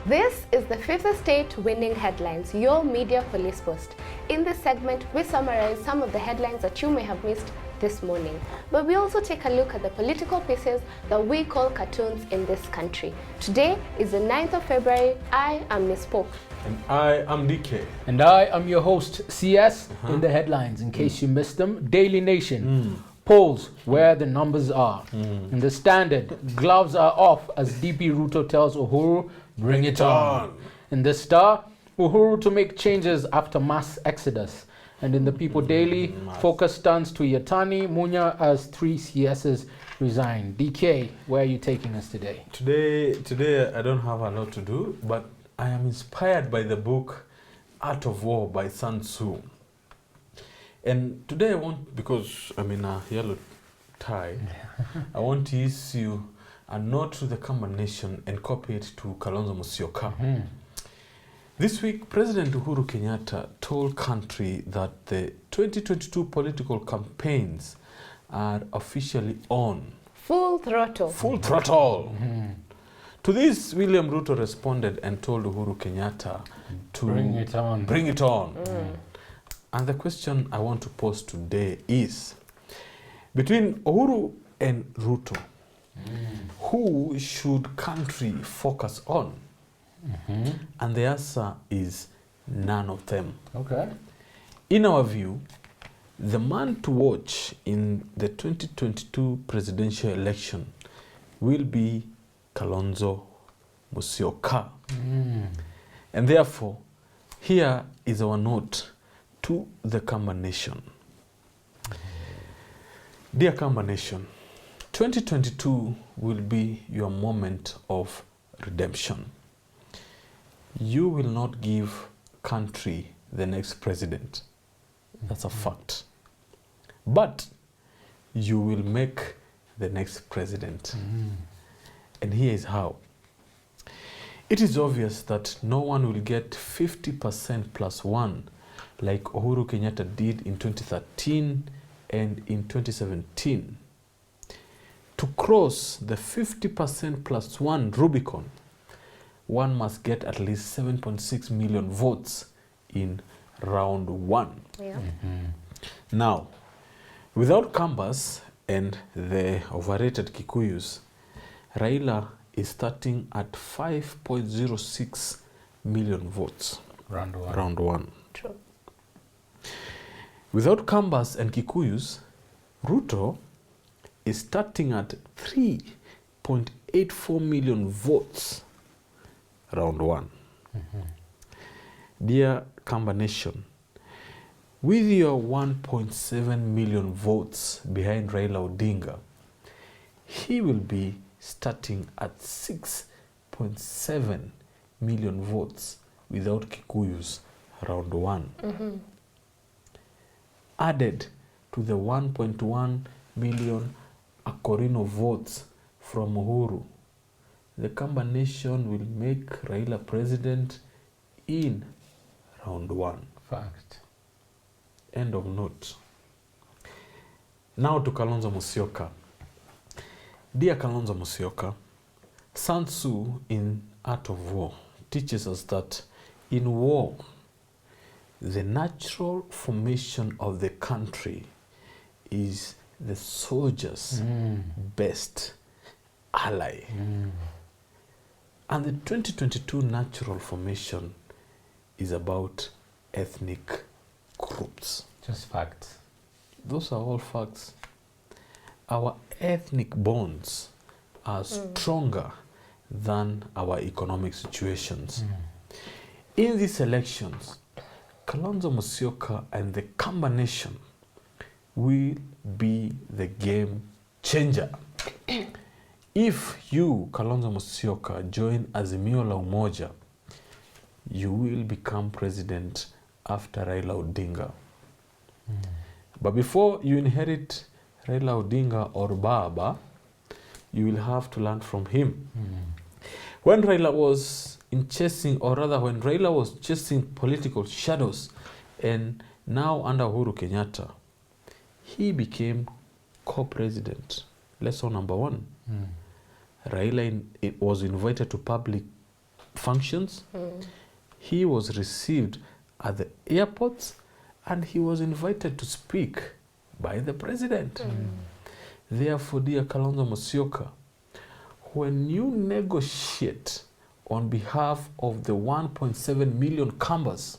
This is the Fifth Estate Winning Headlines, your media police post. In this segment, we summarize some of the headlines that you may have missed this morning. But we also take a look at the political pieces that we call cartoons in this country. Today is the 9th of February. I am Miss Pope. And I am DK. And I am your host, CS. In the headlines, in case you missed them, Daily Nation. Polls where the numbers are. In the Standard, gloves are off as DP Ruto tells Uhuru, bring it on. In the Star, Uhuru to make changes after mass exodus. And in the People Daily, focus stands to Yatani Munya as 3 CSs resign. DK, where are you taking us today? Today I don't have a lot to do, but I am inspired by the book Art of War by Sun Tzu. And today I want, because I'm in a yellow tie, I want to issue a note to the combination and copy it to Kalonzo Musyoka. This week, President Uhuru Kenyatta told country that the 2022 political campaigns are officially on. Full throttle. Full throttle. To this, William Ruto responded and told Uhuru Kenyatta to Bring it on. Bring it on. And the question I want to pose today is, between Uhuru and Ruto, who should country focus on? And the answer is none of them. Okay. In our view, the man to watch in the 2022 presidential election will be Kalonzo Musyoka. And therefore, here is our note to the Kamba Nation. Dear Kamba Nation, 2022 will be your moment of redemption. You will not give country the next president. That's a fact. But you will make the next president. And here is how. It is obvious that no one will get 50% plus one like Uhuru Kenyatta did in 2013 and in 2017. To cross the 50% plus one Rubicon, one must get at least 7.6 million votes in round one. Now, without Kambas and the overrated Kikuyus, Raila is starting at 5.06 million votes. Round one. True. Without Kambas and Kikuyus, Ruto is starting at 3.84 million votes. Round one. Dear Kamba Nation, with your 1.7 million votes behind Raila Odinga, he will be starting at 6.7 million votes without Kikuyus round one. Added to the 1.1 million Akorino votes from Uhuru, the Kamba Nation will make Raila president in round one. Fact. End of note. Now to Kalonzo Musyoka. Dear Kalonzo Musyoka, Sun Tzu in Art of War teaches us that in war, the natural formation of the country is the soldier's best ally. And the 2022 natural formation is about ethnic groups. Just facts. Those are all facts. Our ethnic bonds are stronger than our economic situations. In these elections, Kalonzo Musyoka and the Kamba Nation will be the game changer. If you, Kalonzo Musyoka, join Azimio la Umoja, you will become president after Raila Odinga. But before you inherit Raila Odinga or Baba, you will have to learn from him. When Raila was chasing political shadows, and now under Uhuru Kenyatta, he became co-president. Lesson number one. Raila was invited to public functions. He was received at the airports and he was invited to speak by the president. Therefore, dear Kalonzo Musyoka, when you negotiate on behalf of the 1.7 million Kambas,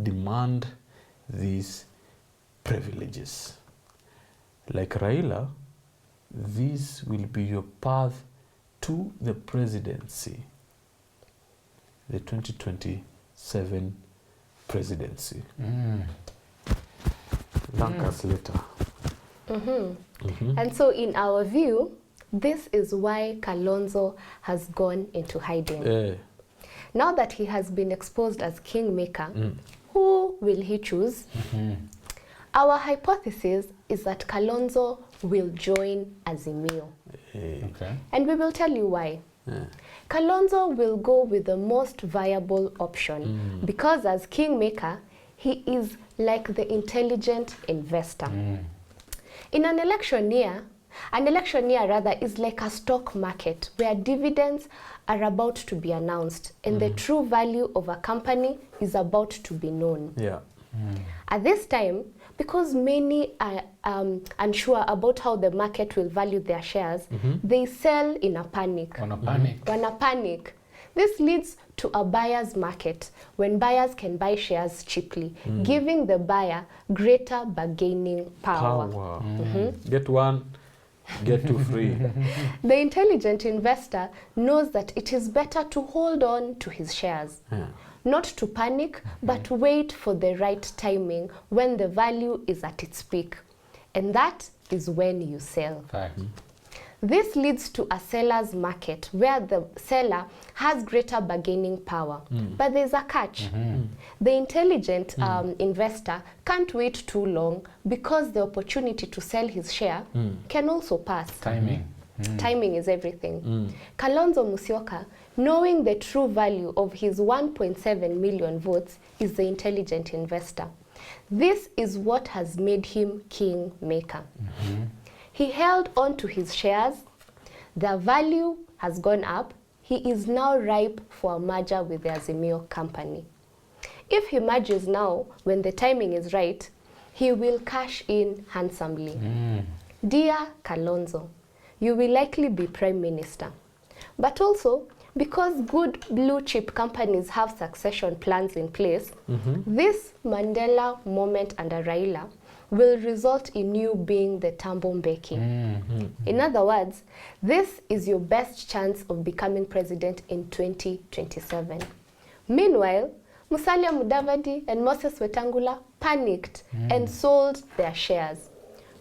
demand these privileges. Like Raila, this will be your path to the presidency, the 2027 presidency. Thank us later. And so in our view, this is why Kalonzo has gone into hiding. Now that he has been exposed as kingmaker, who will he choose? Our hypothesis is that Kalonzo will join Azimio. And we will tell you why. Kalonzo will go with the most viable option because as kingmaker, he is like the intelligent investor. In an election year rather is like a stock market where dividends are about to be announced and the true value of a company is about to be known. At this time, because many are unsure about how the market will value their shares, they sell in a panic. On a panic. This leads to a buyer's market when buyers can buy shares cheaply, giving the buyer greater bargaining power. Get one, get two free. The intelligent investor knows that it is better to hold on to his shares. Not to panic, but wait for the right timing when the value is at its peak. And that is when you sell. This leads to a seller's market where the seller has greater bargaining power. But there's a catch. The intelligent investor can't wait too long because the opportunity to sell his share can also pass. Timing is everything. Kalonzo Musyoka, knowing the true value of his 1.7 million votes, is the intelligent investor. This is what has made him kingmaker. He held on to his shares. Their value has gone up. He is now ripe for a merger with the Azimio company. If he merges now, when the timing is right, he will cash in handsomely. Dear Kalonzo, you will likely be Prime Minister. But also, because good blue chip companies have succession plans in place, this Mandela moment under Raila will result in you being the Tambo Mbeki. In other words, this is your best chance of becoming president in 2027. Meanwhile, Musalia Mudavadi and Moses Wetangula panicked and sold their shares.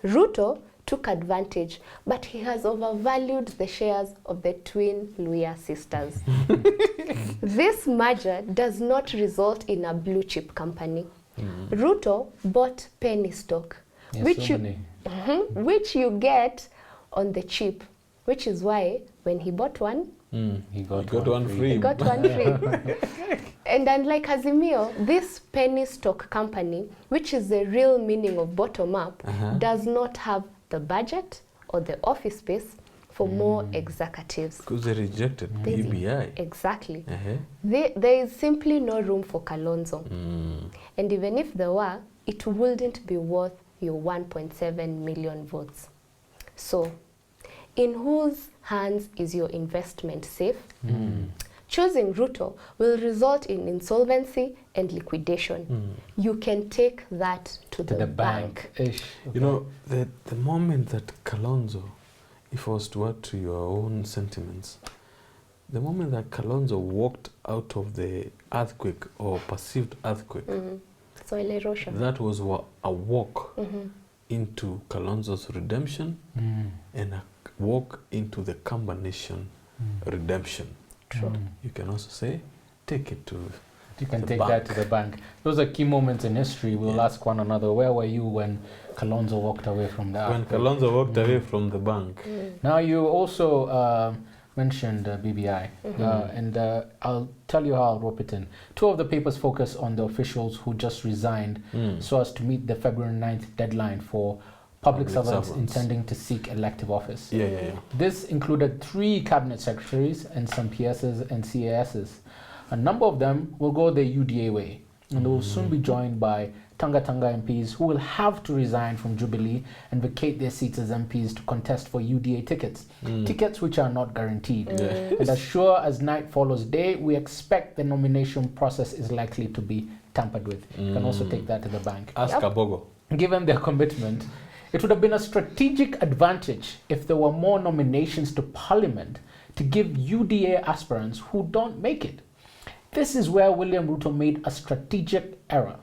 Ruto took advantage, but he has overvalued the shares of the twin Luhya sisters. This merger does not result in a blue chip company. Ruto bought penny stock, which you get on the cheap, which is why when he bought one, he got one free. He got one free. And unlike Azimio, this penny stock company, which is the real meaning of bottom up, does not have the budget or the office space for more executives. Because they rejected BBI. Exactly. There is simply no room for Kalonzo. And even if there were, it wouldn't be worth your 1.7 million votes. So, in whose hands is your investment safe? Choosing Ruto will result in insolvency and liquidation. You can take that to the bank. You know, the moment that Kalonzo, if I was to add to your own sentiments, the moment that Kalonzo walked out of the earthquake or perceived earthquake, soil erosion, that was a walk into Kalonzo's redemption and a walk into the Kamba Nation redemption. True. You can also say, take it to You can take that to the bank. Those are key moments in history. We'll ask one another, where were you when Kalonzo walked away from the When Kalonzo walked away from the bank. Now, you also mentioned BBI, and I'll tell you how I'll rope it in. Two of the papers focus on the officials who just resigned so as to meet the February 9th deadline for public servants intending to seek elective office. This included 3 cabinet secretaries and some PSs and CASs. A number of them will go the UDA way, and they will soon be joined by Tanga MPs who will have to resign from Jubilee and vacate their seats as MPs to contest for UDA tickets, tickets which are not guaranteed. And as sure as night follows day, we expect the nomination process is likely to be tampered with. You can also take that to the bank. Ask Abogo. Given their commitment, it would have been a strategic advantage if there were more nominations to Parliament to give UDA aspirants who don't make it. This is where William Ruto made a strategic error.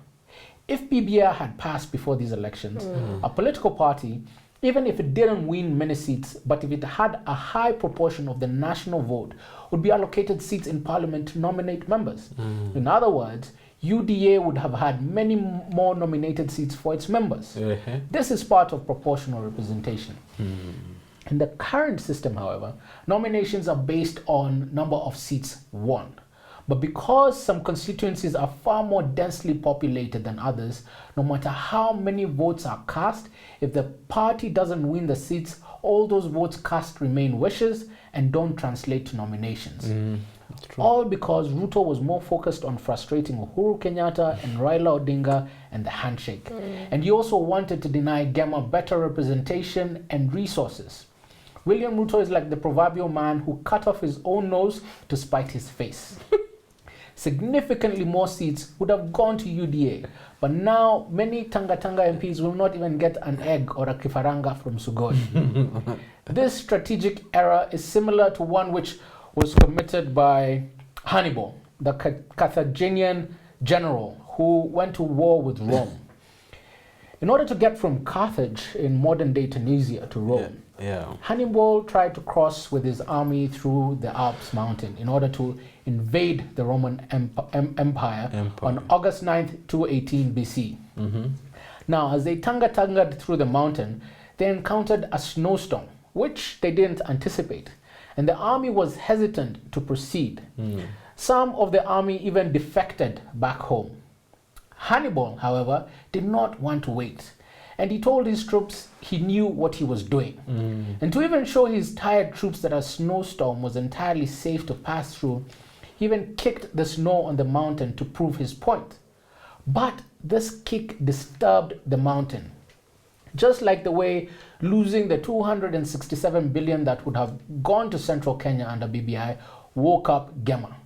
If PBR had passed before these elections, a political party, even if it didn't win many seats, but if it had a high proportion of the national vote, would be allocated seats in Parliament to nominate members. In other words, UDA would have had many more nominated seats for its members. This is part of proportional representation. In the current system, however, nominations are based on number of seats won. But because some constituencies are far more densely populated than others, no matter how many votes are cast, if the party doesn't win the seats, all those votes cast remain wishes and don't translate to nominations. All because Ruto was more focused on frustrating Uhuru Kenyatta and Raila Odinga and the handshake. And he also wanted to deny Gema better representation and resources. William Ruto is like the proverbial man who cut off his own nose to spite his face. Significantly more seats would have gone to UDA, but now many Tanga MPs will not even get an egg or a kifaranga from Sugoi. This strategic error is similar to one which was committed by Hannibal, the Carthaginian general who went to war with Rome. In order to get from Carthage in modern-day Tunisia to Rome, Hannibal tried to cross with his army through the Alps mountain in order to invade the Roman Empire on August 9th, 218 BC. Now, as they tanga'd through the mountain, they encountered a snowstorm, which they didn't anticipate, and the army was hesitant to proceed. Some of the army even defected back home. Hannibal, however, did not want to wait, and he told his troops he knew what he was doing. And to even show his tired troops that a snowstorm was entirely safe to pass through, he even kicked the snow on the mountain to prove his point. But this kick disturbed the mountain, just like the way losing the 267 billion that would have gone to central Kenya under BBI woke up Gema.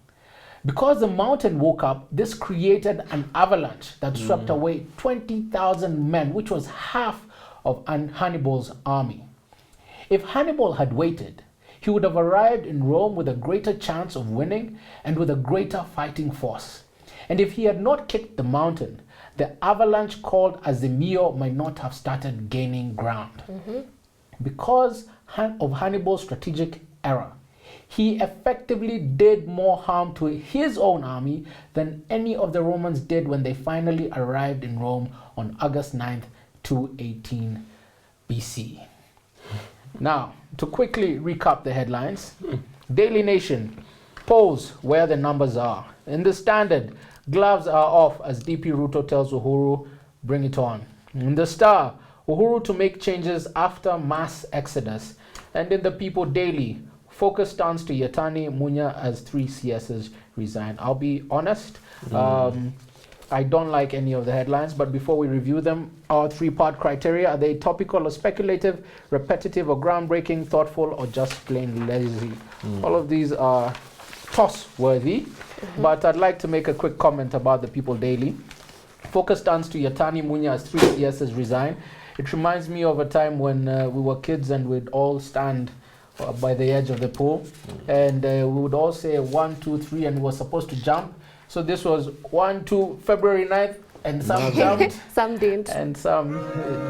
Because the mountain woke up, this created an avalanche that swept away 20,000 men, which was half of Hannibal's army. If Hannibal had waited, he would have arrived in Rome with a greater chance of winning and with a greater fighting force. And if he had not kicked the mountain, the avalanche called Azimio might not have started gaining ground. Because of Hannibal's strategic error, he effectively did more harm to his own army than any of the Romans did when they finally arrived in Rome on August 9th, 218 BC. Now, to quickly recap the headlines, Daily Nation, polls where the numbers are. In the Standard, gloves are off as DP Ruto tells Uhuru, bring it on. In the Star, Uhuru to make changes after mass exodus. And in the People Daily, focus turns to Yatani Munya as 3 CSs resign. I'll be honest, I don't like any of the headlines, but before we review them, our 3-part criteria: are they topical or speculative, repetitive or groundbreaking, thoughtful or just plain lazy? All of these are toss-worthy, but I'd like to make a quick comment about the People Daily. Focus turns to Yatani Munya as 3 CSs resign. It reminds me of a time when we were kids and we'd all stand by the edge of the pool, and we would all say 1, 2, 3, and we were supposed to jump. So this was 1, 2, February 9th, and some jumped, some didn't, and some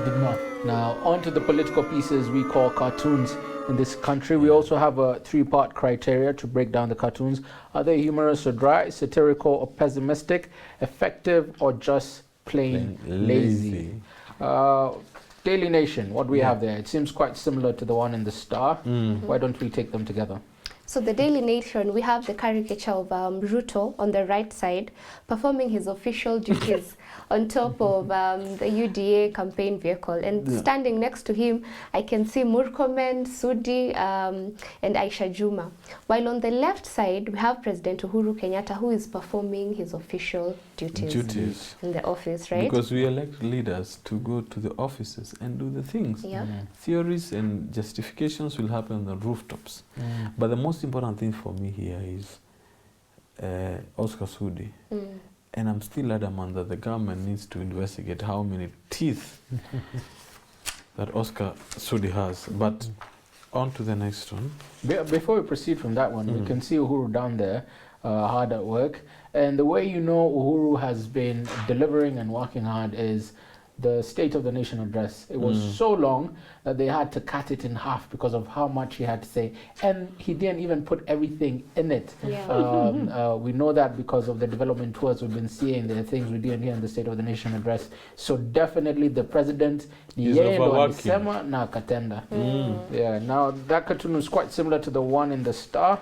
did not. Now, on to the political pieces we call cartoons in this country. We also have a 3-part criteria to break down the cartoons. Are they humorous or dry, satirical or pessimistic, effective or just plain lazy? Daily Nation, what do we have there? It seems quite similar to the one in the Star. Why don't we take them together? So the Daily Nation, we have the caricature of Ruto on the right side, performing his official duties on top of the UDA campaign vehicle. And standing next to him, I can see Murkomen, Sudi, and Aisha Juma. While on the left side, we have President Uhuru Kenyatta, who is performing his official duties in the office, right? Because we elect leaders to go to the offices and do the things. Yeah. Theories and justifications will happen on the rooftops. But the most important thing for me here is Oscar Sudi. And I'm still adamant that the government needs to investigate how many teeth that Oscar Sudi has. But on to the next one. Before we proceed from that one, we can see Uhuru down there, hard at work. And the way you know Uhuru has been delivering and working hard is the State of the Nation address. It was so long that they had to cut it in half because of how much he had to say. And he didn't even put everything in it. Yeah. We know that because of the development tours we've been seeing, the things we didn't hear in the State of the Nation address. So definitely the president, yeah, now that cartoon is quite similar to the one in the Star.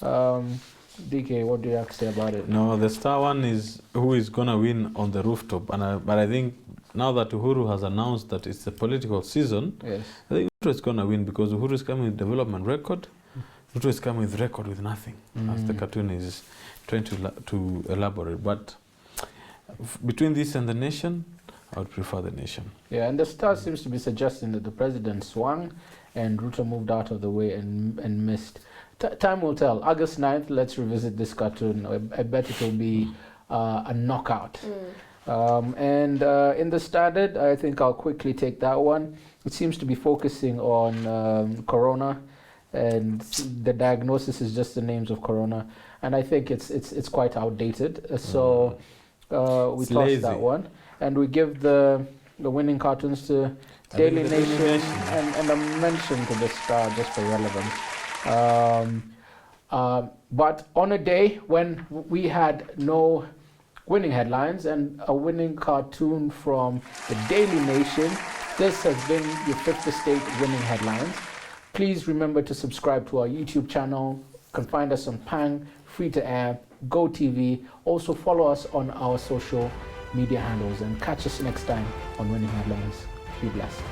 DK, what do you have to say about it? No, the Star one is who is going to win on the rooftop. But I think now that Uhuru has announced that it's a political season, yes, I think Ruto is going to win because Uhuru is coming with development record. Ruto is coming with record with nothing, as the cartoon is trying to elaborate. But between this and the nation, I would prefer the nation. Yeah, and the Star seems to be suggesting that the president swung and Ruto moved out of the way and missed. Time will tell. August 9th, let's revisit this cartoon. I bet it will be a knockout. And in the Standard, I think I'll quickly take that one. It seems to be focusing on corona, and the diagnosis is just the names of corona. And I think it's quite outdated. So we toss that one. And we give the winning cartoons to Daily Nation and a mention to the Star just for relevance. But on a day when we had no winning headlines and a winning cartoon from the Daily Nation, this has been your Fifth Estate winning headlines. Please remember to subscribe to our YouTube channel. You can find us on Pang, Free to Air, GoTV. Also follow us on our social media handles and catch us next time on Winning Headlines. Be blessed.